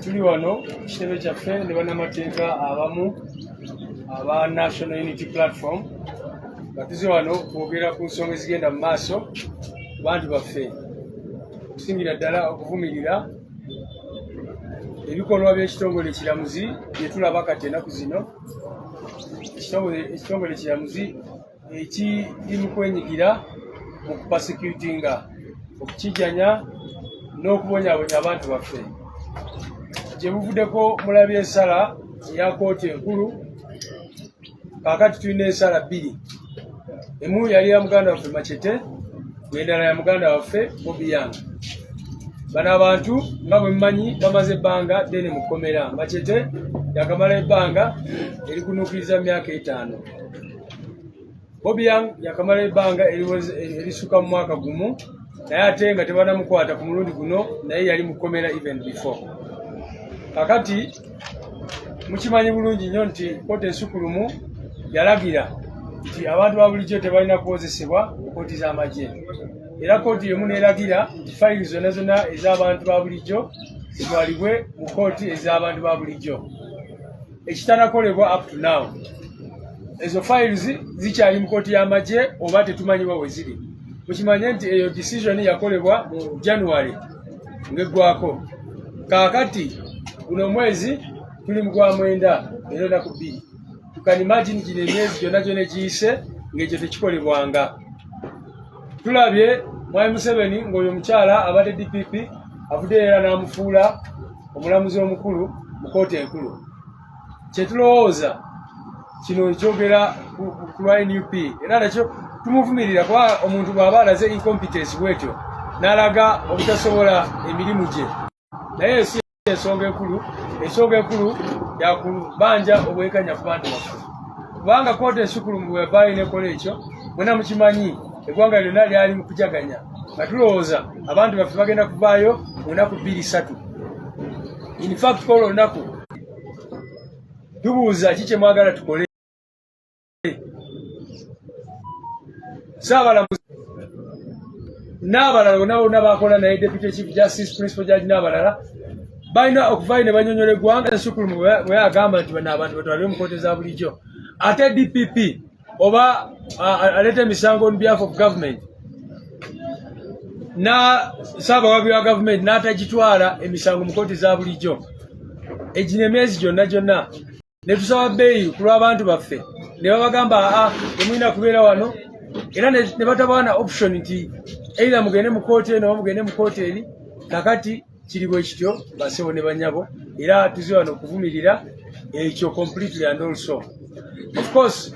Tuli wano kitebe kyaffe ne bannamateeka abamu aba National Unity Platform nga tuze wano kwogera ku nsonga ezigenda mu maaso ku bantu baffe, okusingira ddala okuvumirira ebikolwa by'ekitongole kiramuzi bye tulaba kati ennaku zino. Ekitongole kiramuzi ekiri mu kwenyigira mu kupasekutinga, okukijjanya n'okubonyaabonya abantu baffe. Gye buvuddeko mulabye ensala ya kkooti enkulu. Kaakati tulina ensala bbiri, emu yali ya muganda waffe Machete, endala ya muganda waffe Bobby Young. Bano abantu nga bwe mumanyi bamaze ebbanga ddene mu kkomera. Machete yakamala ebbanga erikunuukiriza myaka 5. Bobby Young yakamala ebbanga erisuka mu mwaka gumu, naye ate nga tebanamukwata ku mulundi guno, naye yali mu kkomera even before. Kakati mukimanyi bulungi nnyo nti kkooti ensukulumu yalagira nti abantu ba bulijjo tebalina kukozesebwa mu kkooti z'amagye, era kkooti yemu neeragira nti fayiri zonna zonna ez'abantu ba bulijjo zitwalibwe mu kkooti ez'abantu ba bulijjo. Ekitanakolebwa up to now, ezo files zikyali mu kkooti y'amagye oba tetumanyiwa we ziri. Mukimanye nti eyo decision yakolebwa mu January ng'eggwako. Kaakati guno mwezi tuli mu gwa mwenda era ennaku 2. You can imagine gino emyezi gyonna gyonna egiyise ng'ekyo tekikolebwanga. Tulabye Mwai Museveni ng'oyo omukyala abadde DPP avudde era n'amufuula omulamuzi omukulu mu kkooti enkulu. Kyetulowooza kino kyogera ku lwa NUP, era nakyo tumuvumirira kuba omuntu bw'aba alaze incompetence bwetyo n'alaga obutasobola emirimu gye. Naye si ensonga enkulu. Ensonga enkulu yakubanja obwenkanya ku bantu baffe, kubanga kkooti ensukulumu bwe yavaayo n'ekola ekyo, mwena mukimanyi eggwanga lyonna lyali mu kujaganya nga tulowooza abantu baffe bagenda kuvaayo mu nnaku 2-3. In fact kola olunaku tubuuza ki kye mwagala tukole. Saabalamuzi n'abalala bonna bakola naye Deputy Chief Justice, Principal Judge n'abalala balina okuvaayo ne banyonyola eggwanga ensukulumu bwe yagamba nti bano abantu batwalibwe mu kkooti za bulijjo. Ate DPP oba aleta emisango on behalf of government na ssaabawabiri wa government n'atagitwala emisango mu kkooti za bulijjo. Egino emyezi gyonna ne tusaba bbeeyi ku lw'abantu baffe, ne babagamba temulina kubeera wano, era ne batabaana option nti either mugende mu kkooti eno oba mugende mu kkooti eri. Kakati kiri bwe kityo basewo ne banyabo, era tuze wano okuvumirira ekyo completely. And also of course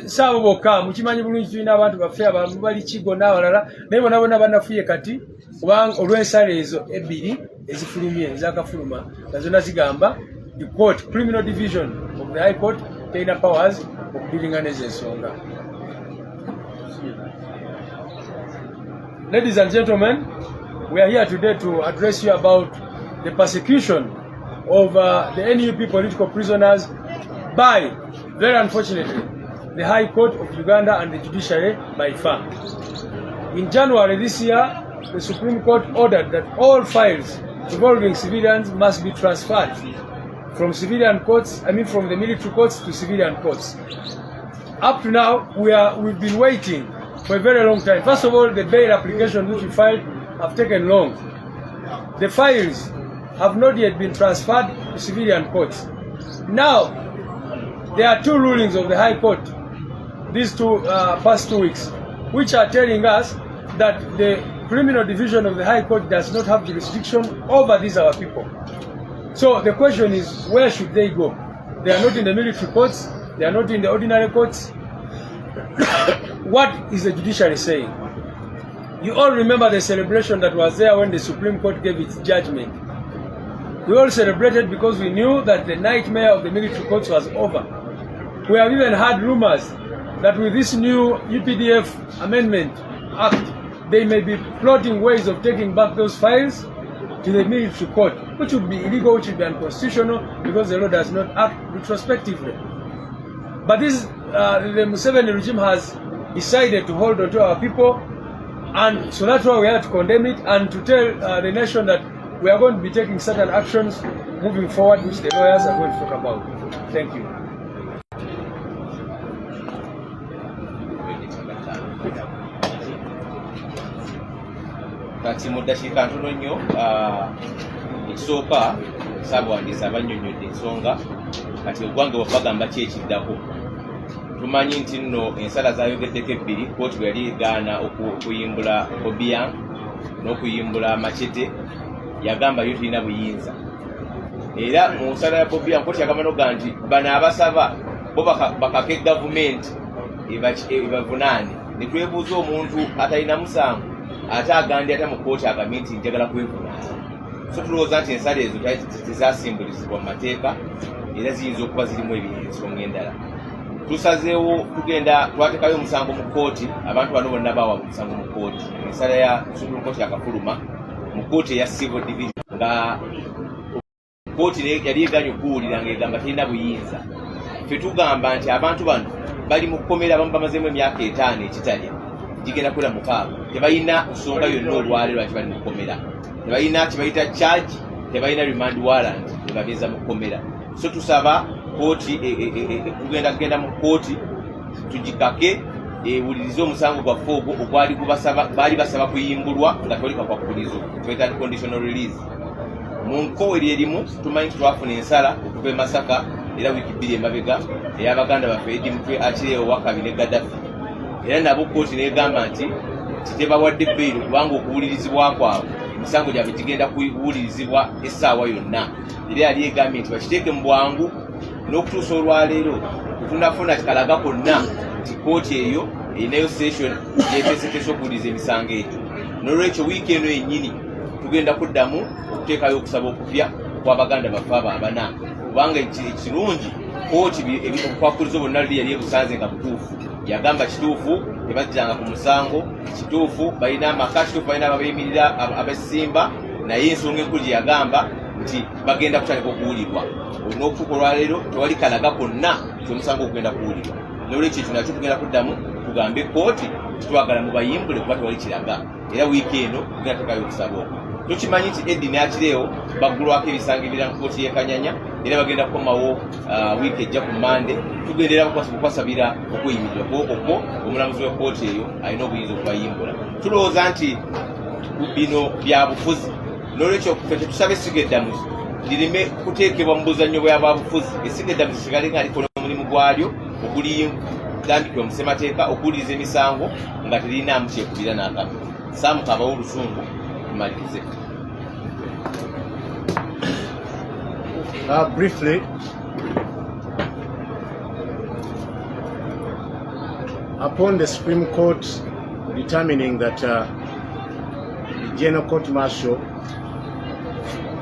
saabo bokka, mukimanyi bulungi tulina abantu baffe abamu bali Kigo n'abalala, naye bonna bannafuye kati kubanga olw'ensala ezo ebbiri ezifulumye ezakafuluma nga zonna zigamba the court criminal division of the High Court terina powers okudiringa n'ezo ensonga. Ladies and gentlemen, we are here today to address you about the persecution of the NUP political prisoners by, very unfortunately, the High Court of Uganda and the judiciary by far. In January this year, the Supreme Court ordered that all files involving civilians must be transferred from civilian courts, from the military courts to civilian courts. Up to now, we've been waiting for a very long time. First of all, the bail application which we filed have taken long. The files have not yet been transferred to civilian courts. Now, there are 2 rulings of the High Court these past 2 weeks, which are telling us that the criminal division of the High Court does not have jurisdiction over these our people. So the question is, where should they go? They are not in the military courts, they are not in the ordinary courts. What is the judiciary saying? You all remember the celebration that was there when the Supreme Court gave its judgment. We all celebrated because we knew that the nightmare of the military courts was over. We have even had rumors that with this new UPDF Amendment Act, they may be plotting ways of taking back those files to the military court, which would be illegal, which would be unconstitutional, because the law does not act retrospectively. But the Museveni regime has decided to hold on to our people, and so that's why we have to condemn it and to tell the nation that we are going to be taking certain actions moving forward, which the lawyers are going to talk about. Thank you. Kati mu ddakiika ntono nnyo ekisooka Ssaabawandiisi abannyonnyodde ensonga kati eggwanga bwe bagamba ki ekiddako. Tumanyi nti nno ensala zaayogeddeko ebbiri, kkooti bwe yali egaana okuyimbula Obiang n'okuyimbula Machete, yagamba yo tulina buyinza. Era mu nsala ya Obiang kkooti yagamba noga nti bano abasaba bo bakake gavumenti ebavunaane. Ne twebuuza omuntu atalina musango ate agambye ate mu kkooti agambye nti njagala kwevunaana. So tulowooza nti ensala ezo tezasimbulizibwa mu mateeka era ziyinza okuba zirimu ensonga endala. Tusazeewo tugenda twateekayo omusango mu kkooti, abantu bano bonna bawa omusango mu kkooti. Ensala ya Supreme Court yakafuluma mu kkooti eya Civil Division nga kkooti yali eganye okuwulira ng'egamba terina buyinza. Ffe tugamba nti abantu bano bali mu kkomera, abamu bamazeemu emyaka 5 ekitalya gigenda kwera 6, tebalina nsonga yonna olwaleero lwaki bali mu kkomera, tebalina kibayita charge, tebalina remand warrant ebabeeza mu kkomera. So tusaba kkooti kugenda mu kkooti tugikake ewulirize omusango gwaffe ogwo baali basaba kuyimbulwa nga tewali kakwakulizo, tubaita conditional release. Mu nkowe erimu tumanyi twafuna ensala okuva e Masaka era wiiki 2 emabega ey'abaganda baffe Eddie Mutwe Akireewo Wakabi ne Gaddafi, era nabo kkooti n'egamba nti tebawadde bbeeyi kubanga okuwulirizibwa kwabwe emisango gyabwe gigenda kuwulirizibwa essaawa yonna. Era yali egambye nti bakiteeke mu bwangu n'okutuusa olwaleero tetunafuna kikalaga konna nti kkooti eyo erinayo session yeteeseteese okuwuliriza emisango egyo. N'olwekyo wiiki eno yennyini tugenda kuddamu okuteekayo okusaba okupya kw'abaganda baffe abo abana, kubanga ekirungi kkooti obukwakulizo bonna luli yali ebusanze nga butuufu. Yagamba kituufu tebajjanga ku musango, kituufu balina amaka, kituufu balina ababeeyimirira abesimba, naye ensonga enkulu gye yagamba nti bagenda kutandika okuwulirwa. N'okutuuka olwaleero tewali kalaga konna nti omusango ogenda kuwulirwa. N'olwekyo ekyo nakyo tugenda kuddamu tugambe kkooti titwagala mubayimbule kuba tewali kiraga, era wiiki eno tugenda tukayo okusaba okwo. Tukimanyi nti Eddie ne Akireewo baggulwako ebisango ebirala mu kkooti y'e Kanyanya era bagenda kukomawo wiiki ejja ku Mande. Tugendera kukwasabira okuyimirirwa okwo omulamuzi wa kkooti eyo alina obuyinza okubayimbula. Tulowooza nti bino bya bufuzi, n'olwekyo ffe tetusaba essiga eddamuzi lireme kuteekebwa mu buzannyo bwa bwabufuzi. Essiga eddamuzi sigale nga likola omulimu gwalyo ogulitandikibwa mu ssemateeka okuwuliriza emisango nga teririnamu kyekubira n'akabi. Saamuka abawo olusungu tumalirize. Briefly, upon the Supreme Court determining that the General Court Martial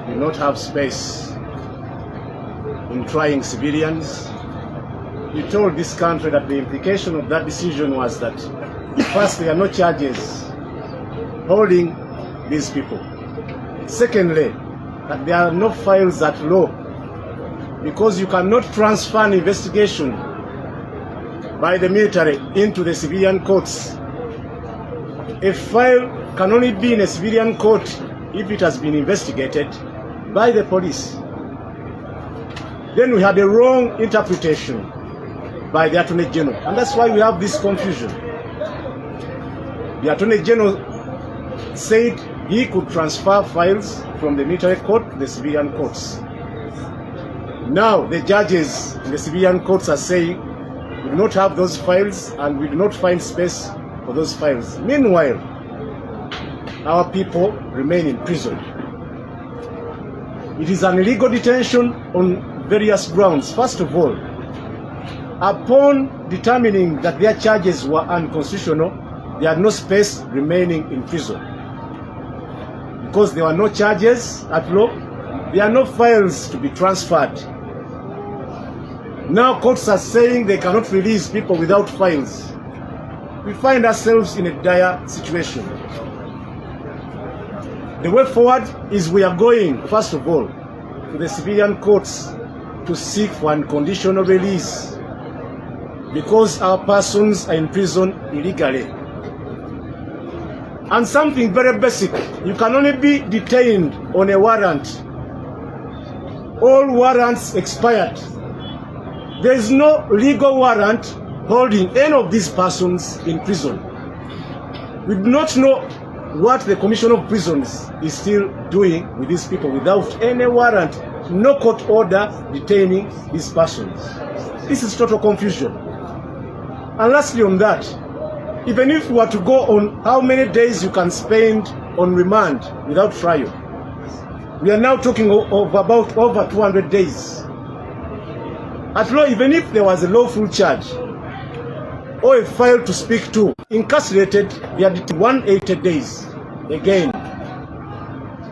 did not have space in trying civilians, we told this country that the implication of that decision was that first, there are no charges holding these people. Secondly, that there are no files at law, because you cannot transfer an investigation by the military into the civilian courts. A file can only be in a civilian court if it has been investigated by the police. Then we had a wrong interpretation by the Attorney General, and that's why we have this confusion. The Attorney General said he could transfer files from the military court to the civilian courts. Now the judges in the civilian courts are saying we do not have those files and we do not find space for those files. Meanwhile, our people remain in prison. It is an illegal detention on various grounds. First of all, upon determining that their charges were unconstitutional, they had no space remaining in prison. Because there were no charges at law, there are no files to be transferred. Now courts are saying they cannot release people without files. We find ourselves in a dire situation. The way forward is we are going, first of all, to the civilian courts to seek for unconditional release because our persons are in prison illegally. And something very basic, you can only be detained on a warrant. All warrants expired. There is no legal warrant holding any of these persons in prison. We do not know what the Commission of Prisons is still doing with these people without any warrant, no court order detaining these persons. This is total confusion. And lastly on that, even if you were to go on how many days you can spend on remand without trial, we are now talking of about over 200 days. At law, even if there was a lawful charge or a file to speak to, incarcerated, they are 180 days. Again,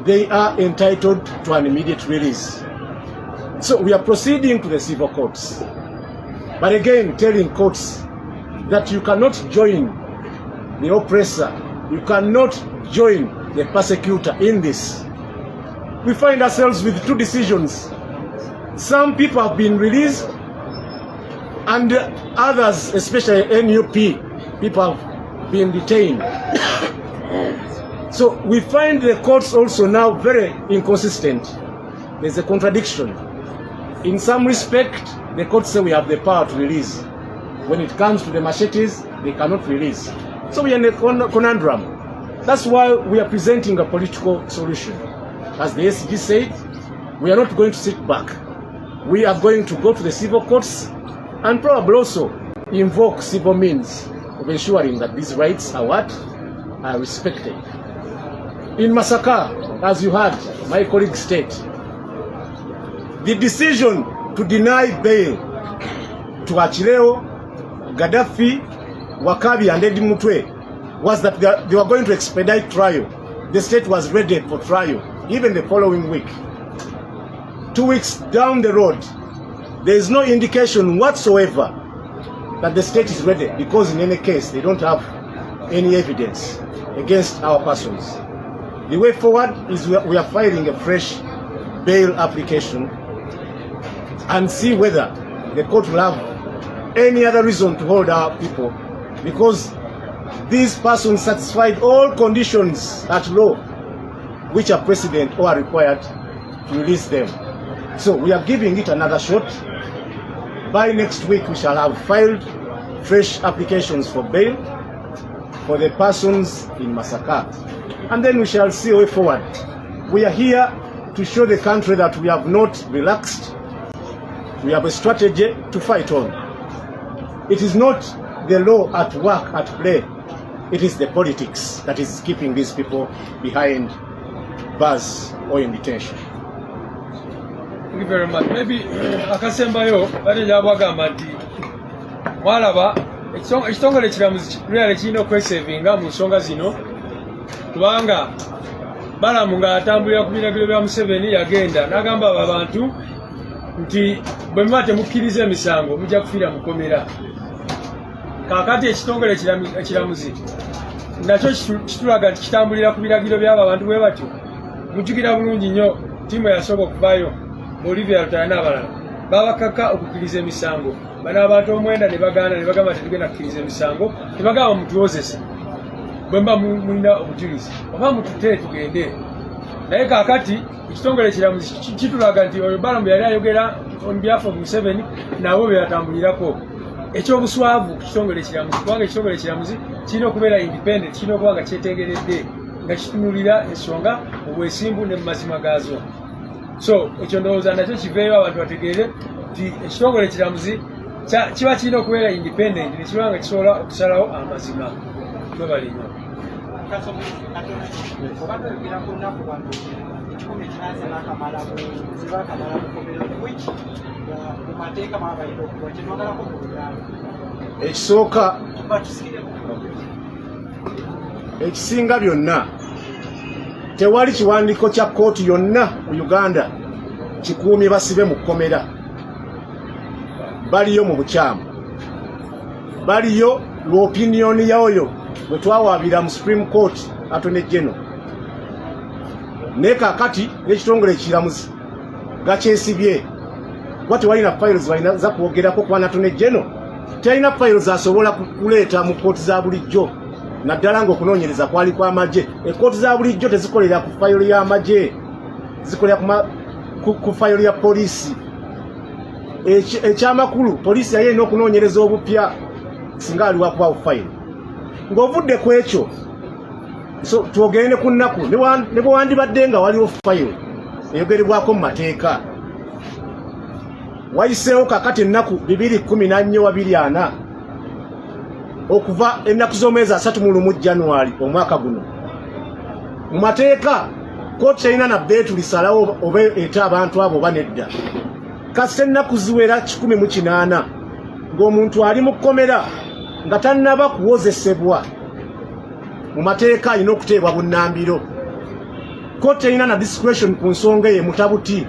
they are entitled to an immediate release. So we are proceeding to the civil courts. But again, telling courts that you cannot join the oppressor, you cannot join the persecutor in this. We find ourselves with two decisions. Some people have been released and others, especially NUP, people have been detained. So we find the courts also now very inconsistent. There's a contradiction. In some respect, the courts say we have the power to release. When it comes to the machetes, they cannot release. So we are in a conundrum. That's why we are presenting a political solution. As the SG said, we are not going to sit back. We are going to go to the civil courts and probably also invoke civil means of ensuring that these rights are what? Are respected. In Masaka, as you heard my colleague state, the decision to deny bail to Achileo, Gaddafi, Wakabi and Eddie Mutwe was that they were going to expedite trial. The state was ready for trial, even the following week. 2 weeks down the road, there is no indication whatsoever that the state is ready, because in any case, they don't have any evidence against our persons. The way forward is we are filing a fresh bail application and see whether the court will have any other reason to hold our people, because these persons satisfied all conditions at law which are precedent or are required to release them. So we are giving it another shot. By next week we shall have filed fresh applications for bail for the persons in Masaka, and then we shall see a way forward. We are here to show the country that we have not relaxed. We have a strategy to fight on. It is not the law at work, at play. It is the politics that is keeping these people behind bars or in detention. Thank you very much. Maybe akasembayo bali jabwagamba nti mwalaba ekitongole kiramuzi lwali kirina okwesevinga mu nsonga zino, kubanga Balamu nga atambulira ku biragiro bya Museveni yagenda n'agamba abo abantu nti bwe muba temukkiriza emisango mujja kufiira mukomera. Kaakati ekitongole ekiramuzi nakyo kitulaga nti kitambulira ku biragiro by'abo abantu bwe batyo. Mujjukira bulungi nnyo ttiimu yasooka okuvaayo Olivia Lutaya n'abalala babakaka okukkiriza emisango. Bano abantu omwenda ne bagaana ne bagamba tetugenda kukkiriza emisango, ne bagamba mutuwozese bwe mba mulina obujulizi oba mututee tugende. Naye kaakati ekitongole ekiramuzi kitulaga nti oyo Balamu yali ayogera on behalf of Museveni nabo bye yatambulirako. Ekyobuswavu ku kitongole ekiramuzi, kubanga ekitongole ekiramuzi kirina okubeera independent, kirina okuba nga kyetegeredde nga kitunulira ensonga obwesimbu ne mu mazima gaazo. So ekyo ndowooza nakyo kiveeyo abantu bategeere nti ekitongole ekiramuzi kiba kirina okubeera independent ne kiba nga kisobola okusalawo amazima. Twebale nnyo. Ekisooka ekisinga byonna, tewali kiwandiiko kya kooti yonna mu Uganda kikuumye basibe mu kkomera. Baliyo mu bukyamu, baliyo lw'opiniyoni yaoyo bwe twawaabira mu Supreme Court Attorney General. Naye kaakati n'ekitongole ekiramuzi gakyesibye kuba tewalina files balina kwogerako kuba Attorney General talina files asobola kuleeta mu kooti za bulijjo. naddala ng'okunoonyereza kwali kw'amagye. Ekkooti za bulijjo tezikolera ku fayiro y'amagye, zikolera ku fayiro ya poliisi. Ekyamakulu poliisi yayo erina okunoonyereza obupya singa aliwo kubaawo fayiro. Ng'ovudde ku ekyo so twogende ku nnaku ne bwe wandibadde nga waliwo fayiro eyogerebwako mu mateeka. Wayiseewo kakati ennaku 214 okuva ennaku z'omwezi 31 January omwaka guno. Mu mateeka kkooti terina nabbe tulisalawo oba eta abantu abo oba nedda. Kasita ennaku ziwera 108 ng'omuntu ali mu kkomera nga tannaba kuwozesebwa, mu mateeka alina okuteebwa bunnambiro. Kkooti terina na discretion ku nsonga eyo mutabuti.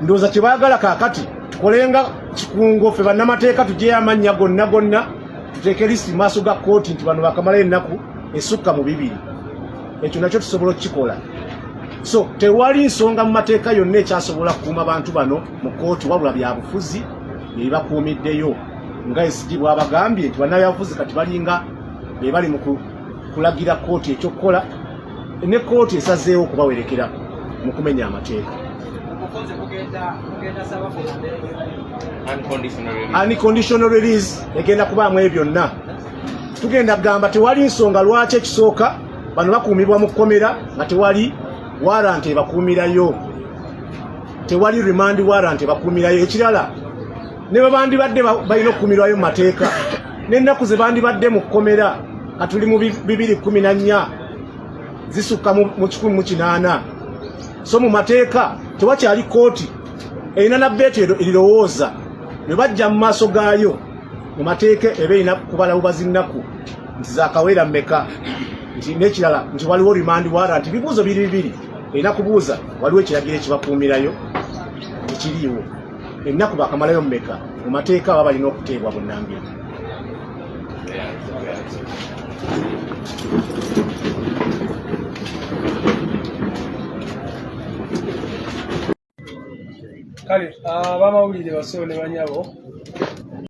Ndowooza kye baagala kaakati tukolenga kikungo ffe bannamateeka tuggyeyo amannya gonna tuteeke lisiti mu maaso ga kkooti nti bano bakamala ennaku esukka mu 2. Ekyo nakyo tusobola okukikola. So tewali nsonga mu mateeka yonna ekyasobola kukuuma bantu bano mu kkooti wabula byabufuzi bye bakuumiddeyo nga SG bw'abagambye nti bannabyabufuzi kati balinga be bali mu kulagira kkooti ekyokukola, ne kkooti esazeewo okubawerekera mu kumenya amateeka. Unconditional release egenda kubaamu ebyo byonna. Tugenda kugamba tewali nsonga lwaki ekisooka bano bakuumibwa mu kkomera nga tewali warrant ebakuumirayo, tewali remand warrant ebakuumirayo. Ekirala ne babandibadde balina okukuumirwayo mu mateeka n'ennaku ze bandibadde mu kkomera nga tuli mu 2014 zisukka mu 108. So mu mateeka tewakyali kkooti erina nabbeetu erirowooza ne bajja mu maaso gaayo mu mateeka eba erina kubala bubazi nnaku nti zaakawera mmeka, nti n'ekirala nti waliwo remand warrant. Bibuuzo biri erina kubuuza waliwo ekiragiro ekibakuumirayo ekiriiwo, ennaku bakamalayo mmeka. Mu mateeka baba balina okuteebwa bunnambiro. Kale abamawulire basewo ne banyabo